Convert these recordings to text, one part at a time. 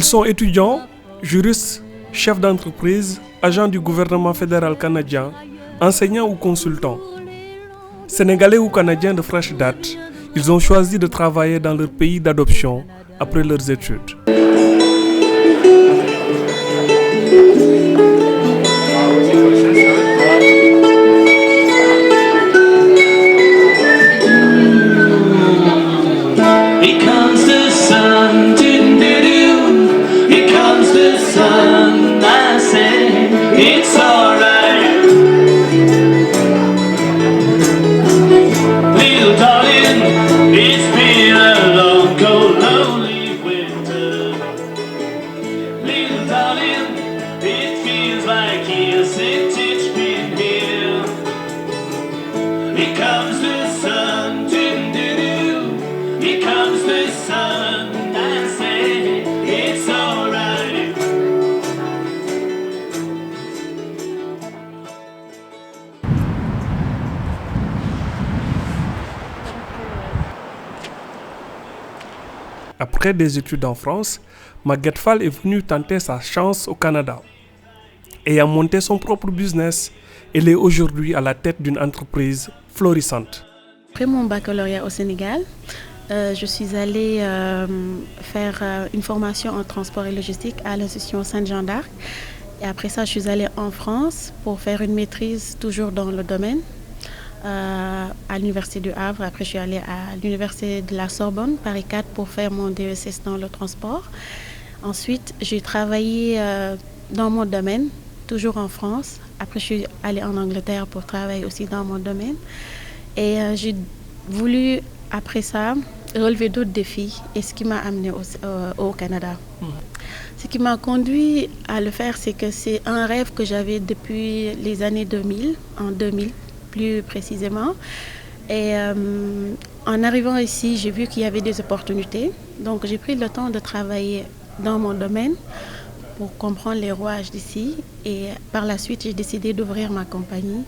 sont étudiants, juristes, chefs d'entreprise, agents du gouvernement fédéral canadien, enseignants ou consultants. Sénégalais ou Canadiens de fraîche date, ils ont choisi de travailler dans leur pays d'adoption après leurs études. Après des études en France, Maguette Fall est venue tenter sa chance au Canada. Et a monté son propre business. Elle est aujourd'hui à la tête d'une entreprise florissante. Après mon baccalauréat au Sénégal, je suis allée faire une formation en transport et logistique à l'institution Sainte-Jeanne d'Arc. Et après ça, je suis allée en France pour faire une maîtrise toujours dans le domaine. À l'université du Havre. Après, je suis allée à l'université de la Sorbonne, Paris 4, pour faire mon DESS dans le transport. Ensuite, j'ai travaillé dans mon domaine, toujours en France. Après, je suis allée en Angleterre pour travailler aussi dans mon domaine. Et j'ai voulu, après ça, relever d'autres défis, et ce qui m'a amenée au Canada. Ce qui m'a conduit à le faire, c'est que c'est un rêve que j'avais depuis les années 2000, en 2000. Plus précisément. Et en arrivant ici, j'ai vu qu'il y avait des opportunités. Donc, j'ai pris le temps de travailler dans mon domaine pour comprendre les rouages d'ici. Et par la suite, j'ai décidé d'ouvrir ma compagnie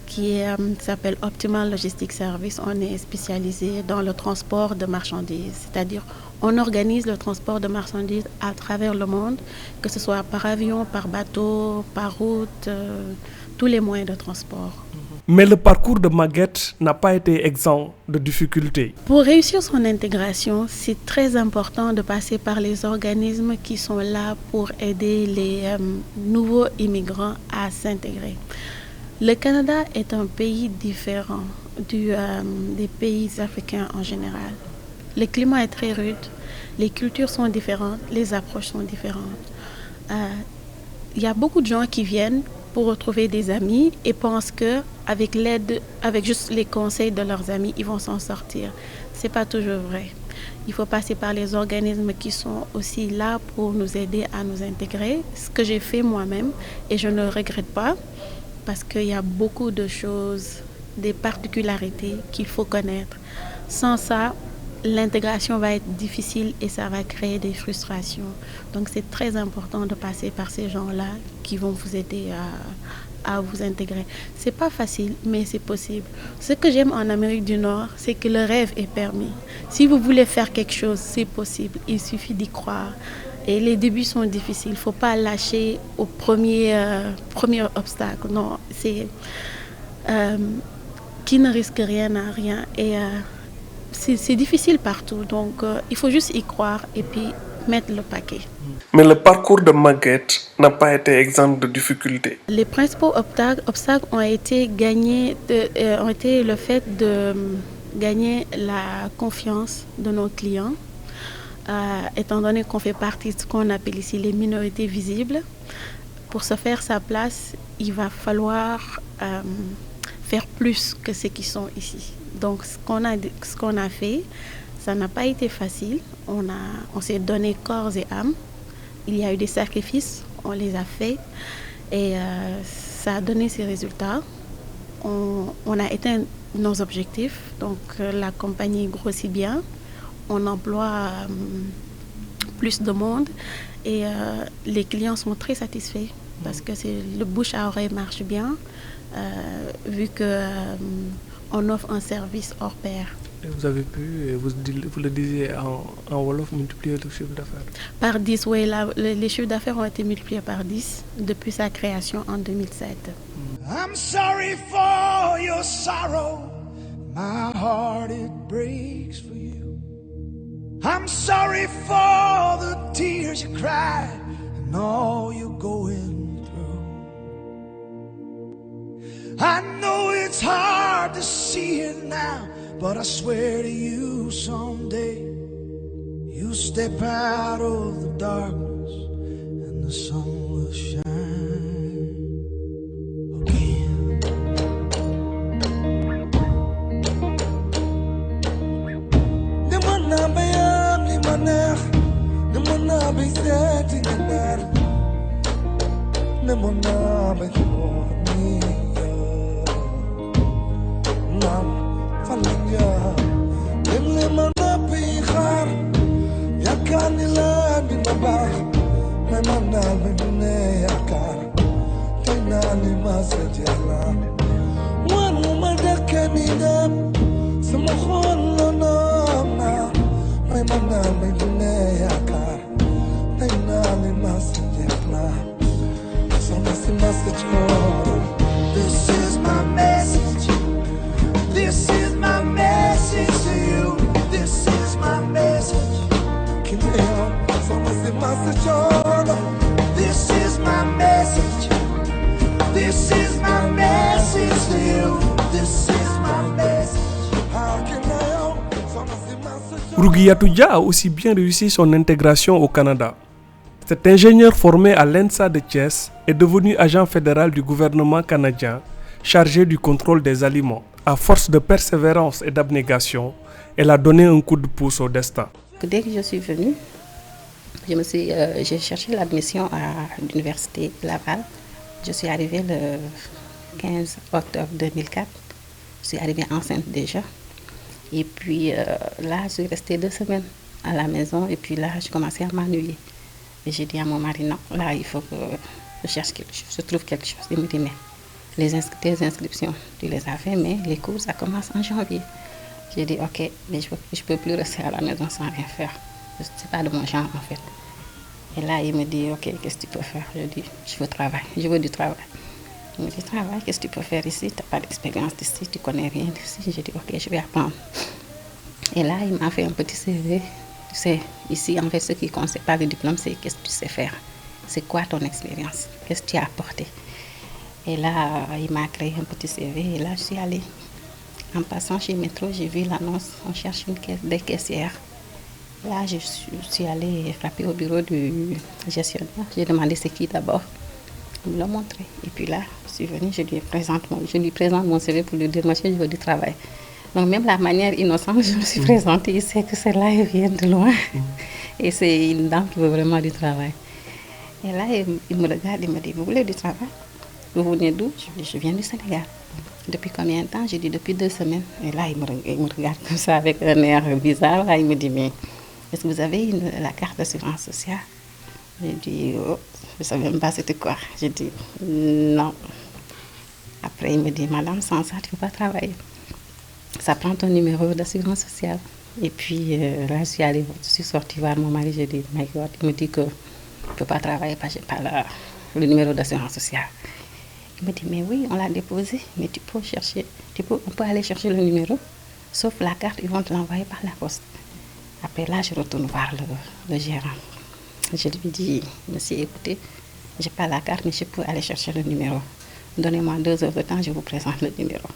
qui s'appelle Optimal Logistics Service. On est spécialisé dans le transport de marchandises, c'est-à-dire on organise le transport de marchandises à travers le monde, que ce soit par avion, par bateau, par route, tous les moyens de transport. Mais le parcours de Maguette n'a pas été exempt de difficultés. Pour réussir son intégration, c'est très important de passer par les organismes qui sont là pour aider les nouveaux immigrants à s'intégrer. Le Canada est un pays différent des pays africains en général. Le climat est très rude, les cultures sont différentes, les approches sont différentes. Il y a beaucoup de gens qui viennent pour retrouver des amis et pensent que avec juste les conseils de leurs amis, ils vont s'en sortir. C'est pas toujours vrai. Il faut passer par les organismes qui sont aussi là pour nous aider à nous intégrer. Ce que j'ai fait moi-même et je ne regrette pas parce qu'il y a beaucoup de choses, des particularités qu'il faut connaître. Sans ça, l'intégration va être difficile et ça va créer des frustrations. Donc c'est très important de passer par ces gens-là qui vont vous aider à vous intégrer. C'est pas facile, mais c'est possible. Ce que j'aime en Amérique du Nord, c'est que le rêve est permis. Si vous voulez faire quelque chose, c'est possible. Il suffit d'y croire. Et les débuts sont difficiles. Il ne faut pas lâcher au premier obstacle. Non, c'est qui ne risque rien n'a rien. Et c'est difficile partout, donc il faut juste y croire et puis mettre le paquet. Mais le parcours de Maguette n'a pas été exempt de difficultés. Les principaux obstacles ont été le fait de gagner la confiance de nos clients, étant donné qu'on fait partie de ce qu'on appelle ici les minorités visibles. Pour se faire sa place, il va falloir faire plus que ceux qui sont ici. Donc, ce qu'on a fait, ça n'a pas été facile. On s'est donné corps et âme. Il y a eu des sacrifices, on les a faits et ça a donné ses résultats. On a atteint nos objectifs, donc la compagnie grossit bien. On emploie plus de monde et les clients sont très satisfaits parce que le bouche à oreille marche bien vu que on offre un service hors pair. Et vous avez pu, vous le disiez en Wolof, multiplier le chiffre d'affaires? Par 10, oui. Les chiffres d'affaires ont été multipliés par 10 depuis sa création en 2007. I'm sorry for your sorrow. My heart, it breaks for you. I'm sorry for the tears you cried and all you're going through. I know it's hard to see it now, but I swear to you someday you'll step out of the darkness and the sun will shine again. Nimana bayam nimana, nimana bayset nimana, nimana bayoni nam falanya, nimana baykhar, yakanila binabah, nimana bine yakar, tainani masajala, wanu madakanina, sumukhon lana, nimana bine yakar, tainani masajala. This is my message. This is my message to you. This is my message. Can you hear? This is my message. This is my message to you. This is my message. How can I help? Rougiatou Dia a aussi bien réussi son intégration au Canada. Cet ingénieur formé à l'ENSA de Thiès est devenu agent fédéral du gouvernement canadien chargé du contrôle des aliments. À force de persévérance et d'abnégation, elle a donné un coup de pouce au destin. Dès que je suis venue, j'ai cherché l'admission à l'université Laval. Je suis arrivée le 15 octobre 2004. Je suis arrivée enceinte déjà. Et puis là, je suis restée 2 semaines à la maison et puis là, j'ai commencé à m'ennuyer. Et j'ai dit à mon mari, non, là, il faut que je cherche quelque chose, je trouve quelque chose. Il me dit, mais les inscriptions, tu les as fait, mais les cours, ça commence en janvier. J'ai dit, ok, mais je peux plus rester à la maison sans rien faire. Ce n'est pas de mon genre, en fait. Et là, il me dit, ok, qu'est-ce que tu peux faire? Je dis, je veux du travail. Il me dit, travail, qu'est-ce que tu peux faire ici? Tu n'as pas d'expérience ici, tu ne connais rien d'ici. J'ai dit, ok, je vais apprendre. Et là, il m'a fait un petit CV. Tu sais, ici, en fait, ce qui compte, ce n'est pas le diplôme, c'est qu'est-ce que tu sais faire. C'est quoi ton expérience? Qu'est-ce que tu as apporté? Et là, il m'a créé un petit CV. Et là, je suis allée. En passant chez Métro, j'ai vu l'annonce. On cherche des caissières. Là, je suis allée frapper au bureau du gestionnaire. J'ai demandé c'est qui d'abord. Il me l'a montré. Et puis là, je suis venue, je lui présente mon CV pour lui dire, monsieur, je veux du travail. Donc même la manière innocente, je me suis présentée, il sait que celle-là, elle vient de loin. Et c'est une dame qui veut vraiment du travail. Et là, il me regarde, il me dit, vous voulez du travail? Vous venez d'où? Je viens du Sénégal. Depuis combien de temps? J'ai dit, depuis 2 semaines. Et là, il me regarde comme ça avec un air bizarre. Là, il me dit, mais est-ce que vous avez la carte d'assurance sociale? J'ai dit, oh, je ne savais même pas c'était quoi. J'ai dit, non. Après, il me dit, madame, sans ça, tu ne peux pas travailler. Ça prend ton numéro d'assurance sociale. Et puis là, je suis sortie voir mon mari, j'ai dit, my God, il me dit que je ne peux pas travailler parce que je n'ai pas le numéro d'assurance sociale. Il me dit, mais oui, on l'a déposé, mais on peut aller chercher le numéro, sauf la carte, ils vont te l'envoyer par la poste. Après là, je retourne voir le gérant. Je lui dis, monsieur, écoutez, je n'ai pas la carte, mais je peux aller chercher le numéro. Donnez-moi 2 heures de temps, je vous présente le numéro.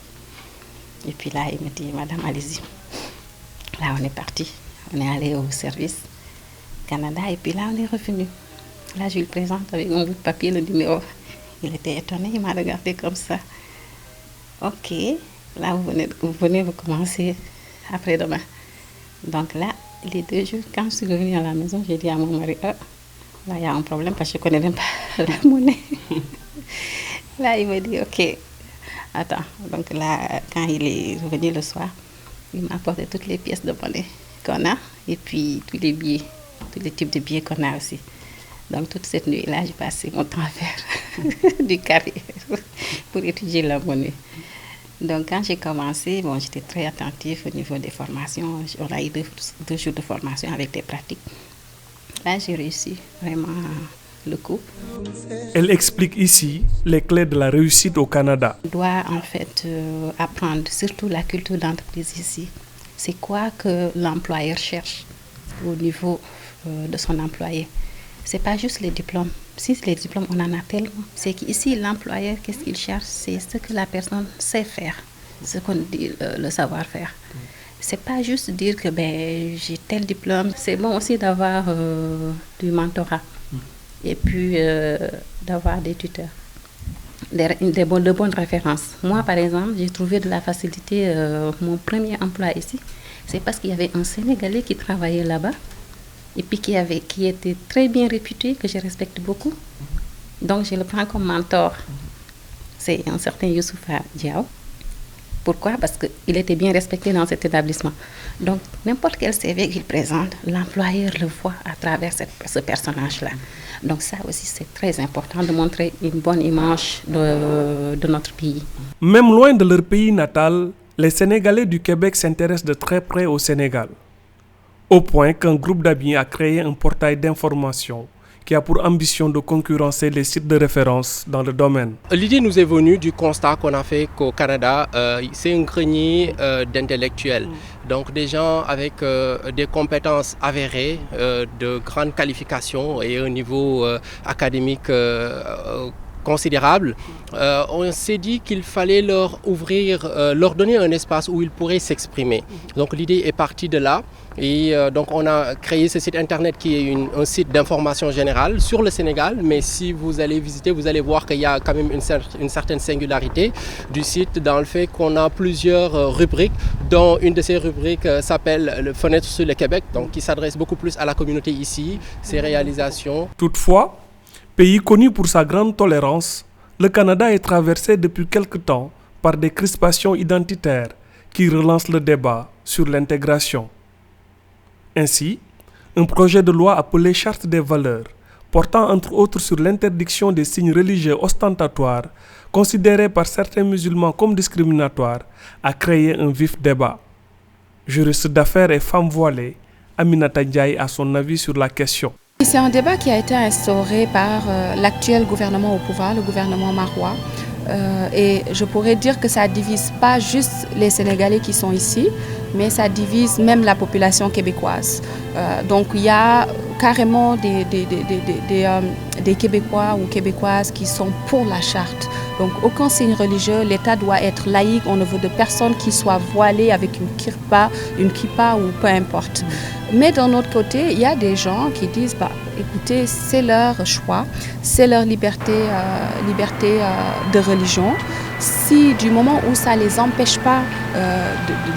Et puis là, il me dit, madame, allez-y. Là, on est parti. On est allé au service Canada et puis là, on est revenu. Là, je lui présente avec un bout de papier le numéro. Il était étonné, il m'a regardé comme ça. Ok, là, vous commencer après-demain. Donc là, les 2 jours, quand je suis revenue à la maison, j'ai dit à mon mari, là, il y a un problème parce que je ne connais même pas la monnaie. Là, il me dit, ok. Attends, donc là, quand il est revenu le soir, il m'a apporté toutes les pièces de monnaie qu'on a et puis tous les billets, tous les types de billets qu'on a aussi. Donc toute cette nuit-là, j'ai passé mon temps à faire du carré pour étudier la monnaie. Donc, quand j'ai commencé, bon, j'étais très attentive au niveau des formations. On a eu deux jours de formation avec des pratiques. Là, j'ai réussi vraiment le coup. Elle explique ici les clés de la réussite au Canada. On doit en fait apprendre surtout la culture d'entreprise ici. C'est quoi que l'employeur cherche au niveau de son employé. C'est pas juste les diplômes. Si les diplômes, on en a tellement. C'est qu'ici, l'employeur, qu'est-ce qu'il cherche? C'est ce que la personne sait faire, ce qu'on dit le savoir-faire. C'est pas juste dire que j'ai tel diplôme. C'est bon aussi d'avoir du mentorat et puis d'avoir des tuteurs, de bonnes références. Moi, par exemple, j'ai trouvé de la facilité. Mon premier emploi ici, c'est parce qu'il y avait un Sénégalais qui travaillait là-bas et puis qui était très bien réputé, que je respecte beaucoup. Donc, je le prends comme mentor. C'est un certain Youssoufa Diaw. Pourquoi? Parce qu'il était bien respecté dans cet établissement. Donc, n'importe quel CV qu'il présente, l'employeur le voit à travers ce personnage-là. Donc, ça aussi, c'est très important de montrer une bonne image de notre pays. Même loin de leur pays natal, les Sénégalais du Québec s'intéressent de très près au Sénégal. Au point qu'un groupe d'amis a créé un portail d'information qui a pour ambition de concurrencer les sites de référence dans le domaine. L'idée nous est venue du constat qu'on a fait qu'au Canada, c'est un grenier d'intellectuels. Donc des gens avec des compétences avérées, de grandes qualifications et un niveau académique considérable. On s'est dit qu'il fallait leur donner un espace où ils pourraient s'exprimer. Donc l'idée est partie de là. Et donc on a créé ce site internet qui est un site d'information générale sur le Sénégal, mais si vous allez visiter, vous allez voir qu'il y a quand même une certaine singularité du site dans le fait qu'on a plusieurs rubriques, dont une de ces rubriques s'appelle le Fenêtre sur le Québec, donc qui s'adresse beaucoup plus à la communauté ici, ses réalisations. Toutefois, pays connu pour sa grande tolérance, le Canada est traversé depuis quelque temps par des crispations identitaires qui relancent le débat sur l'intégration. Ainsi, un projet de loi appelé Charte des valeurs, portant entre autres sur l'interdiction des signes religieux ostentatoires, considérés par certains musulmans comme discriminatoires, a créé un vif débat. Juriste d'affaires et femme voilée, Aminata Ndiaye a son avis sur la question. C'est un débat qui a été instauré par l'actuel gouvernement au pouvoir, le gouvernement marois. Et je pourrais dire que ça ne divise pas juste les Sénégalais qui sont ici, mais ça divise même la population québécoise. Donc il y a carrément des Québécois ou Québécoises qui sont pour la charte. Donc aucun signe religieux, l'État doit être laïque, on ne veut de personne qui soit voilée avec une kippa ou peu importe. Mais d'un autre côté, il y a des gens qui disent, écoutez, c'est leur choix, c'est leur liberté de religion. Si du moment où ça ne les empêche pas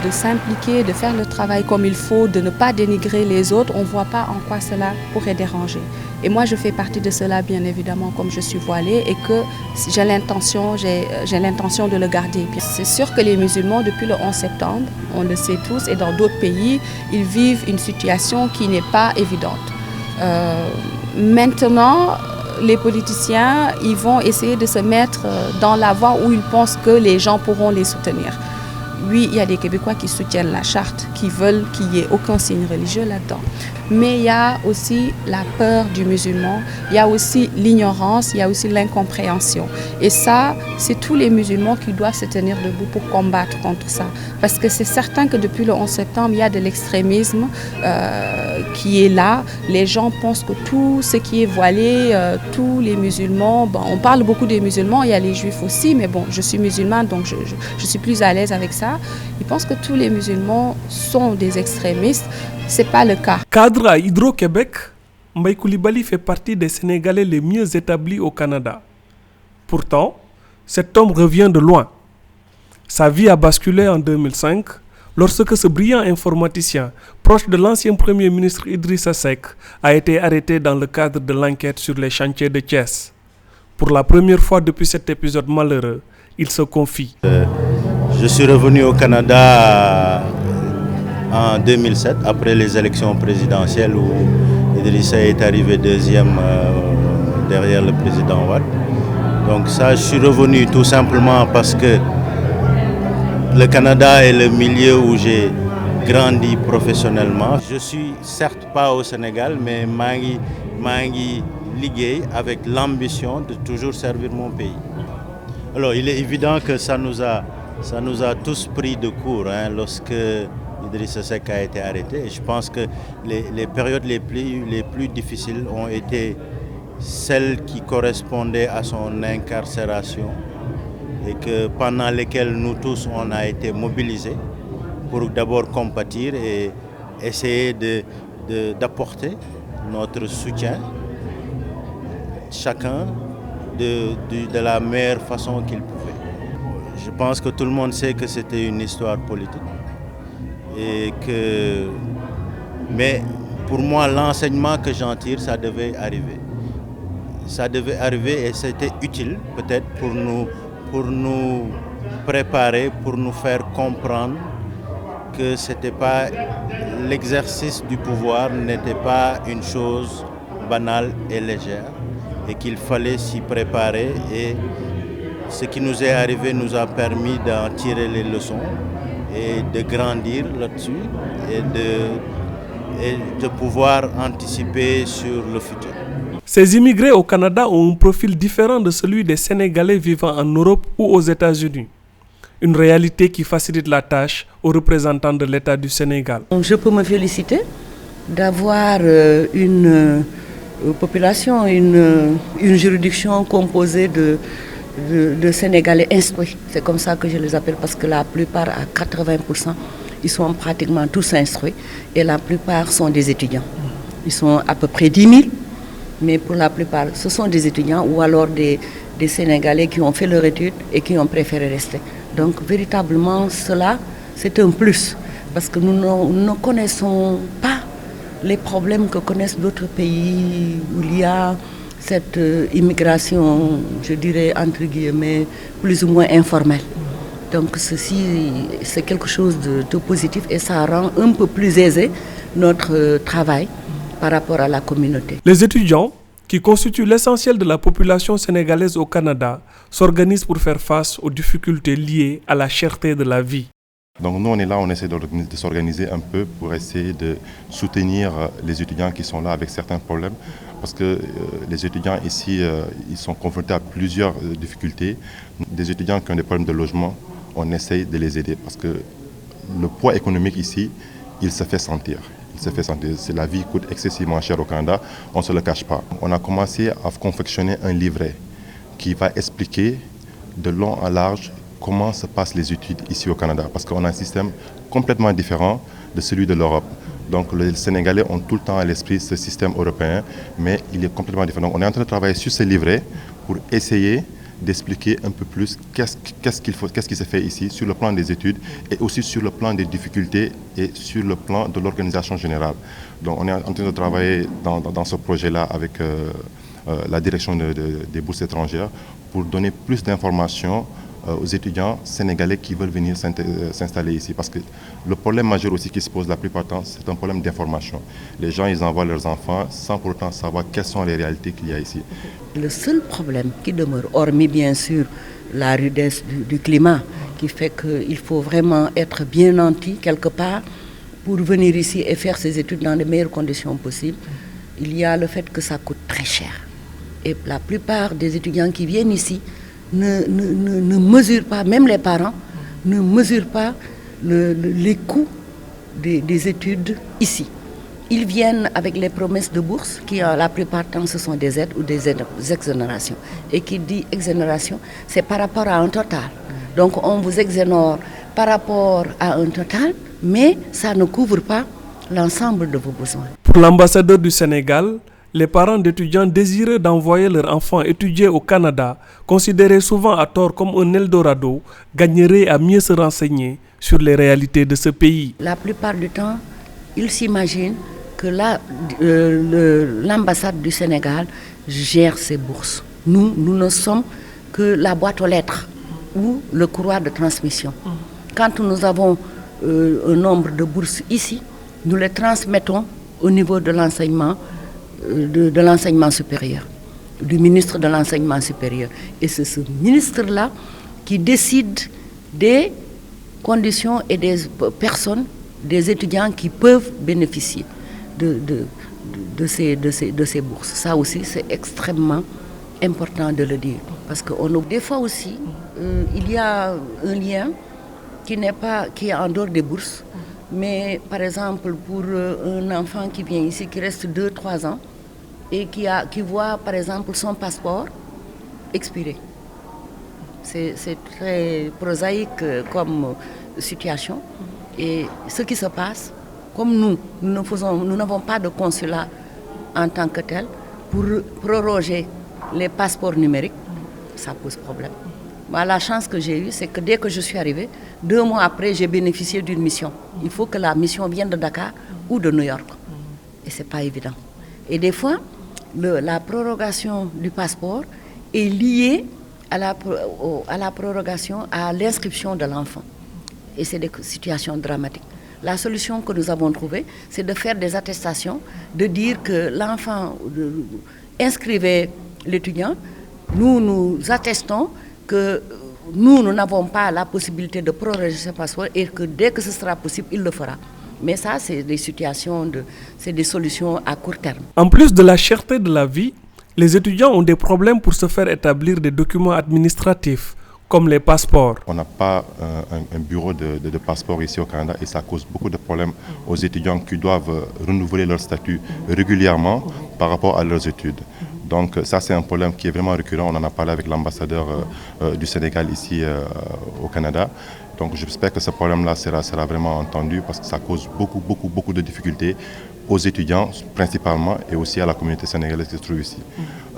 de s'impliquer, de faire le travail comme il faut, de ne pas dénigrer les autres, on ne voit pas en quoi cela pourrait déranger. Et moi, je fais partie de cela, bien évidemment, comme je suis voilée et que j'ai l'intention de le garder. C'est sûr que les musulmans, depuis le 11 septembre, on le sait tous, et dans d'autres pays, ils vivent une situation qui n'est pas évidente. Maintenant, les politiciens, ils vont essayer de se mettre dans la voie où ils pensent que les gens pourront les soutenir. Oui, il y a des Québécois qui soutiennent la charte, qui veulent qu'il n'y ait aucun signe religieux là-dedans. Mais il y a aussi la peur du musulman, il y a aussi l'ignorance, il y a aussi l'incompréhension. Et ça, c'est tous les musulmans qui doivent se tenir debout pour combattre contre ça. Parce que c'est certain que depuis le 11 septembre, il y a de l'extrémisme qui est là. Les gens pensent que tout ce qui est voilé, tous les musulmans, on parle beaucoup des musulmans, il y a les juifs aussi, mais bon, je suis musulmane, donc je suis plus à l'aise avec ça. Ils pensent que tous les musulmans sont des extrémistes. Ce n'est pas le cas. Cadre à Hydro-Québec, Mbaye Coulibaly fait partie des Sénégalais les mieux établis au Canada. Pourtant, cet homme revient de loin. Sa vie a basculé en 2005 lorsque ce brillant informaticien, proche de l'ancien Premier ministre Idrissa Seck, a été arrêté dans le cadre de l'enquête sur les chantiers de Thiès. Pour la première fois depuis cet épisode malheureux, il se confie. Je suis revenu au Canada en 2007, après les élections présidentielles où Idrissa est arrivé deuxième derrière le président Wade. Donc ça, je suis revenu tout simplement parce que le Canada est le milieu où j'ai grandi professionnellement. Je suis certes pas au Sénégal, mais mangi ligué avec l'ambition de toujours servir mon pays. Alors il est évident que ça nous a tous pris de court lorsque Idrissa Seck a été arrêté. Et je pense que les périodes les plus difficiles ont été celles qui correspondaient à son incarcération et que pendant lesquelles nous tous on a été mobilisés pour d'abord compatir et essayer d'apporter notre soutien, chacun de la meilleure façon qu'il pouvait. Je pense que tout le monde sait que c'était une histoire politique mais pour moi l'enseignement que j'en tire, ça devait arriver. Ça devait arriver et c'était utile peut-être pour nous préparer, pour nous faire comprendre que c'était pas l'exercice du pouvoir n'était pas une chose banale et légère et qu'il fallait s'y préparer, et ce qui nous est arrivé nous a permis d'en tirer les leçons et de grandir là-dessus et de pouvoir anticiper sur le futur. Ces immigrés au Canada ont un profil différent de celui des Sénégalais vivant en Europe ou aux États-Unis. Une réalité qui facilite la tâche aux représentants de l'État du Sénégal. Je peux me féliciter d'avoir une population, une juridiction composée de Sénégalais instruits. C'est comme ça que je les appelle, parce que la plupart, à 80%, ils sont pratiquement tous instruits et la plupart sont des étudiants. Ils sont à peu près 10 000, mais pour la plupart, ce sont des étudiants ou alors des Sénégalais qui ont fait leur étude et qui ont préféré rester. Donc véritablement, cela, c'est un plus, parce que nous ne connaissons pas les problèmes que connaissent d'autres pays où il y a cette immigration, je dirais entre guillemets, plus ou moins informelle. Donc ceci, c'est quelque chose de positif et ça rend un peu plus aisé notre travail par rapport à la communauté. Les étudiants, qui constituent l'essentiel de la population sénégalaise au Canada, s'organisent pour faire face aux difficultés liées à la cherté de la vie. Donc nous on est là, on essaie de s'organiser un peu pour essayer de soutenir les étudiants qui sont là avec certains problèmes, parce que les étudiants ici, ils sont confrontés à plusieurs difficultés. Des étudiants qui ont des problèmes de logement, on essaie de les aider, parce que le poids économique ici, il se fait sentir. La vie coûte excessivement cher au Canada, on ne se le cache pas. On a commencé à confectionner un livret qui va expliquer de long à large comment se passent les études ici au Canada, parce qu'on a un système complètement différent de celui de l'Europe. Donc les Sénégalais ont tout le temps à l'esprit ce système européen, mais il est complètement différent. Donc, on est en train de travailler sur ce livret pour essayer d'expliquer un peu plus qu'est-ce qui se fait ici sur le plan des études et aussi sur le plan des difficultés et sur le plan de l'organisation générale. Donc on est en train de travailler dans ce projet-là avec la direction des bourses étrangères pour donner plus d'informations aux étudiants sénégalais qui veulent venir s'installer ici. Parce que le problème majeur aussi qui se pose la plupart du temps, c'est un problème d'information. Les gens, ils envoient leurs enfants sans pour autant savoir quelles sont les réalités qu'il y a ici. Le seul problème qui demeure, hormis bien sûr la rudesse du climat, qui fait qu'il faut vraiment être bien nanti quelque part pour venir ici et faire ses études dans les meilleures conditions possibles, il y a le fait que ça coûte très cher. Et la plupart des étudiants qui viennent ici ne mesurent pas, même les parents, ne mesurent pas les coûts des études ici. Ils viennent avec les promesses de bourse, qui la plupart du temps ce sont des aides ou des exonérations. Et qui dit exonération, c'est par rapport à un total. Donc on vous exonère par rapport à un total, mais ça ne couvre pas l'ensemble de vos besoins. Pour l'ambassadeur du Sénégal, les parents d'étudiants désireux d'envoyer leurs enfants étudier au Canada, considérés souvent à tort comme un Eldorado, gagneraient à mieux se renseigner sur les réalités de ce pays. La plupart du temps, ils s'imaginent que l'ambassade du Sénégal gère ces bourses. Nous ne sommes que la boîte aux lettres ou le courroie de transmission. Quand nous avons un nombre de bourses ici, nous les transmettons au niveau de l'enseignement de l'enseignement supérieur, du ministre de l'enseignement supérieur. Et c'est ce ministre-là qui décide des conditions et des personnes, des étudiants qui peuvent bénéficier de ces bourses. Ça aussi, c'est extrêmement important de le dire. Parce que des fois aussi, il y a un lien qui est en dehors des bourses. Mais par exemple, pour un enfant qui vient ici, qui reste 2-3 ans, et qui voit par exemple son passeport expirer. C'est très prosaïque comme situation. Et ce qui se passe, comme nous n'avons pas de consulat en tant que tel, pour proroger les passeports numériques, ça pose problème. Moi, la chance que j'ai eue, c'est que dès que je suis arrivée, 2 mois après, j'ai bénéficié d'une mission. Il faut que la mission vienne de Dakar ou de New York. Et ce n'est pas évident. Et des fois, la prorogation du passeport est liée à la prorogation, à l'inscription de l'enfant. Et c'est des situations dramatiques. La solution que nous avons trouvée, c'est de faire des attestations, de dire que l'enfant inscrivait l'étudiant. Nous attestons que nous n'avons pas la possibilité de proroger ce passeport et que dès que ce sera possible, il le fera. Mais ça, c'est des solutions à court terme. En plus de la cherté de la vie, les étudiants ont des problèmes pour se faire établir des documents administratifs, comme les passeports. On n'a pas un bureau de passeport ici au Canada et ça cause beaucoup de problèmes aux étudiants qui doivent renouveler leur statut régulièrement par rapport à leurs études. Donc ça, c'est un problème qui est vraiment récurrent. On en a parlé avec l'ambassadeur du Sénégal ici au Canada. Donc j'espère que ce problème-là sera vraiment entendu parce que ça cause beaucoup de difficultés aux étudiants principalement et aussi à la communauté sénégalaise qui se trouve ici.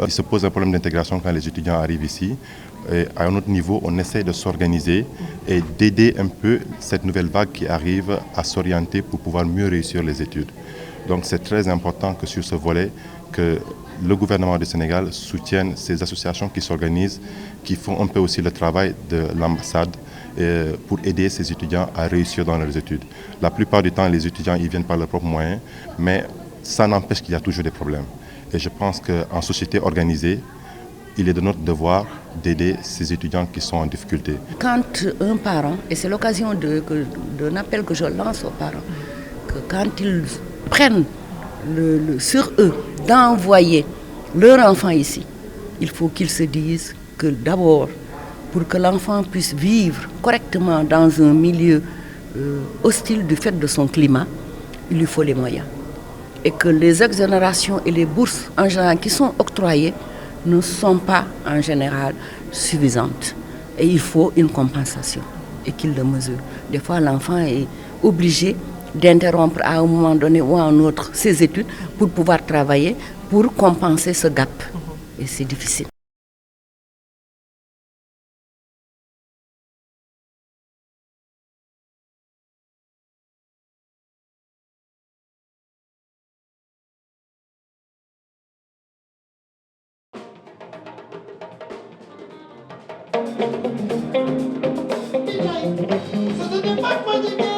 Il se pose un problème d'intégration quand les étudiants arrivent ici. Et à un autre niveau, on essaie de s'organiser et d'aider un peu cette nouvelle vague qui arrive à s'orienter pour pouvoir mieux réussir les études. Donc c'est très important que sur ce volet, que le gouvernement du Sénégal soutienne ces associations qui s'organisent, qui font un peu aussi le travail de l'ambassade pour aider ces étudiants à réussir dans leurs études. La plupart du temps, les étudiants ils viennent par leurs propres moyens, mais ça n'empêche qu'il y a toujours des problèmes. Et je pense qu'en société organisée, il est de notre devoir d'aider ces étudiants qui sont en difficulté. Quand un parent, et c'est l'occasion d'un appel que je lance aux parents, que quand ils prennent sur eux d'envoyer leur enfant ici, il faut qu'ils se disent que d'abord, pour que l'enfant puisse vivre correctement dans un milieu hostile du fait de son climat, il lui faut les moyens. Et que les exonérations et les bourses en général qui sont octroyées ne sont pas en général suffisantes. Et il faut une compensation et qu'il le mesure. Des fois, l'enfant est obligé d'interrompre à un moment donné ou à un autre ses études pour pouvoir travailler, pour compenser ce gap. Et c'est difficile. So